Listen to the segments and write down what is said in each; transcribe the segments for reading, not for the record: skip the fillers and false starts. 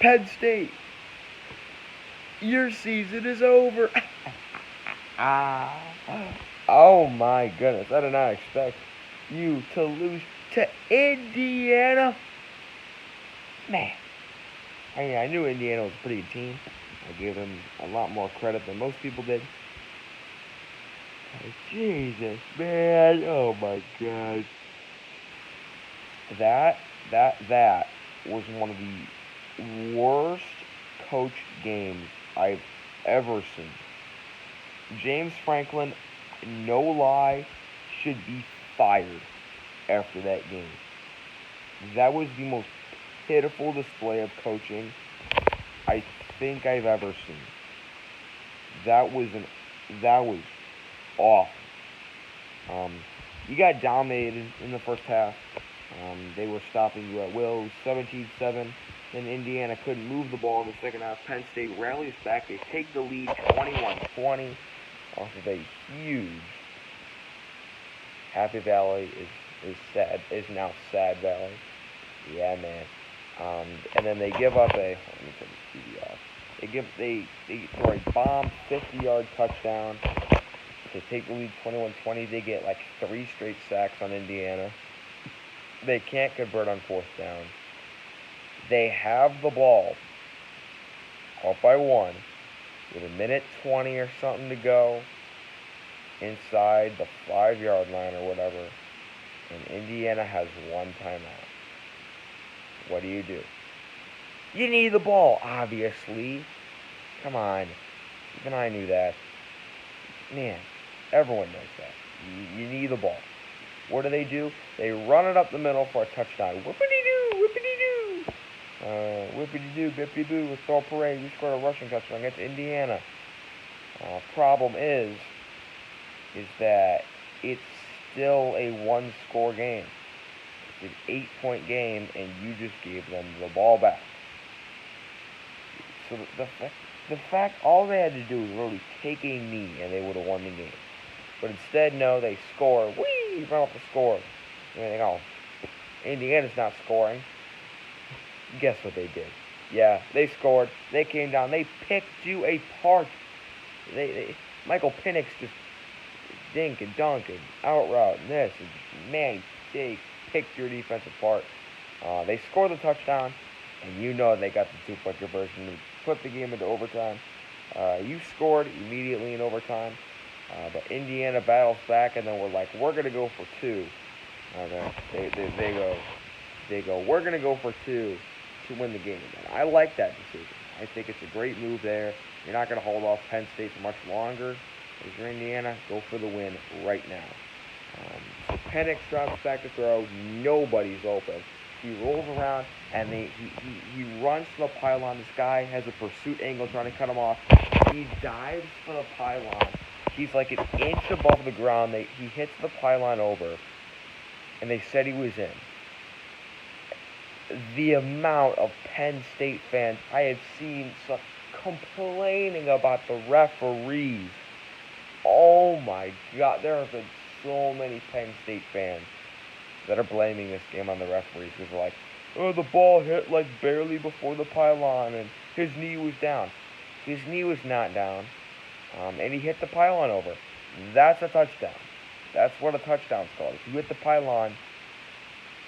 Penn State, your season is over. Ah, oh my goodness, I did not expect you to lose to Indiana. Man, I knew Indiana was a pretty good team. I gave them a lot more credit than most people did. Jesus, man, oh my god. That was one of the worst coached games I've ever seen. James Franklin, no lie, should be fired after that game. That was the most pitiful display of coaching I think I've ever seen. That was an that was awful. Um, you got dominated in the first half. They were stopping you at will, 17-7. Then Indiana couldn't move the ball in the second half. Penn State rallies back. They take the lead 21-20 off of a huge. Happy Valley is sad. Is now Sad Valley. Yeah, man. And then they give up a. Let me turn this TV off. They throw a bomb 50-yard touchdown to take the lead 21-20. They get like 3 straight sacks on Indiana. They can't convert on fourth down. They have the ball up by 1 with a minute 20 or something to go inside the 5-yard line or whatever, and Indiana has 1 timeout. What do? You need the ball, obviously. Come on. Even I knew that. Man, everyone knows that. You need the ball. What do? They run it up the middle for a touchdown. Whippity-doo, whippity-doo. Whippity-doo, bippity-boo, it's all parade. We scored a rushing touchdown against Indiana. Problem is that it's still a 1-score game. It's an 8-point game, and you just gave them the ball back. So the fact, all they had to do was really take a knee, and they would have won the game. But instead, no, they score. Whee! Run up the score. And they go, Indiana's not scoring. Guess what they did? Yeah, they scored. They came down. They picked you apart. Michael Penix just dink and dunk and out route and this. And man, they picked your defense apart. They scored the touchdown, and you know they got the 2-point conversion to put the game into overtime. You scored immediately in overtime. But Indiana battles back, and then we're like, we're going to go for 2. Okay. They go, we're going to go for 2 to win the game. And I like that decision. I think it's a great move there. You're not going to hold off Penn State for much longer. If you're Indiana, go for the win right now. So Penix drops back to throw. Nobody's open. He rolls around, and he runs to the pylon. This guy has a pursuit angle trying to cut him off. He dives for the pylon. He's like an inch above the ground. He hits the pylon over, and they said he was in. The amount of Penn State fans I have seen complaining about the referees. Oh my God, there have been so many Penn State fans that are blaming this game on the referees because they're like, oh, the ball hit like barely before the pylon and his knee was down. His knee was not down. And he hit the pylon over. That's a touchdown. That's what a touchdown's called. If you hit the pylon,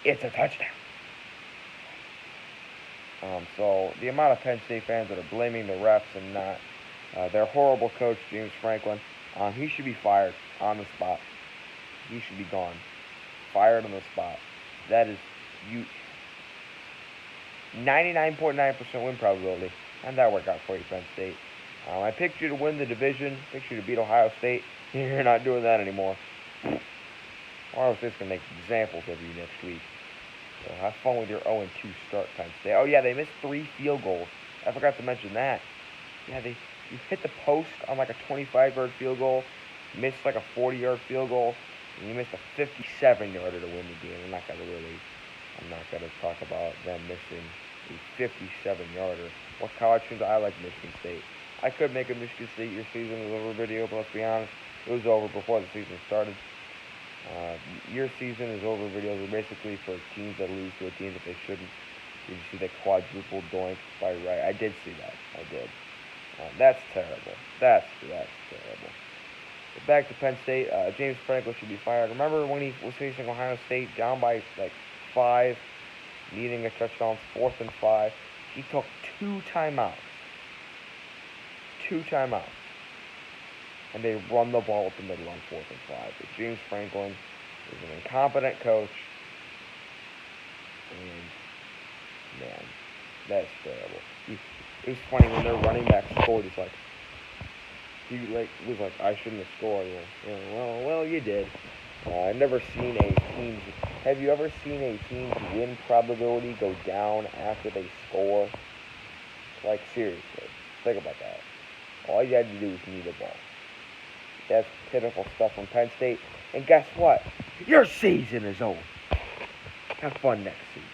it's a touchdown. So the amount of Penn State fans that are blaming the refs and not their horrible coach, James Franklin, he should be fired on the spot. He should be gone. Fired on the spot. That is 99.9% win probability. And that worked out for you, Penn State. I picked you to win the division. Picked you to beat Ohio State. You're not doing that anymore. Ohio State's going to make examples of you next week. So have fun with your 0-2 start, Penn State. Oh, yeah, they missed 3 field goals. I forgot to mention that. Yeah, you hit the post on like a 25-yard field goal, missed like a 40-yard field goal, and you missed a 57-yarder to win the game. I'm not going to talk about them missing a 57-yarder. What college teams I like Michigan State. I could make a Michigan State your season is over video, but let's be honest, it was over before the season started. Your season is over videos are basically for teams that lose to a team that they shouldn't. Did you see the quadruple doink by Wright? I did see that. I did. That's terrible. That's terrible. But back to Penn State. James Franklin should be fired. Remember when he was facing Ohio State down by like 5, needing a touchdown, 4th and 5? He took 2 timeouts. 2 timeouts. And they run the ball up the middle on 4th and 5. But James Franklin is an incompetent coach. And, man, that's terrible. It was funny when their running back scored. He was like, I shouldn't have scored. Well, you did. I've never seen a team's. Have you ever seen a team's win probability go down after they score? Like, seriously, think about that. All you had to do was knee the ball. That's pitiful stuff from Penn State. And guess what? Your season is over. Have fun next season.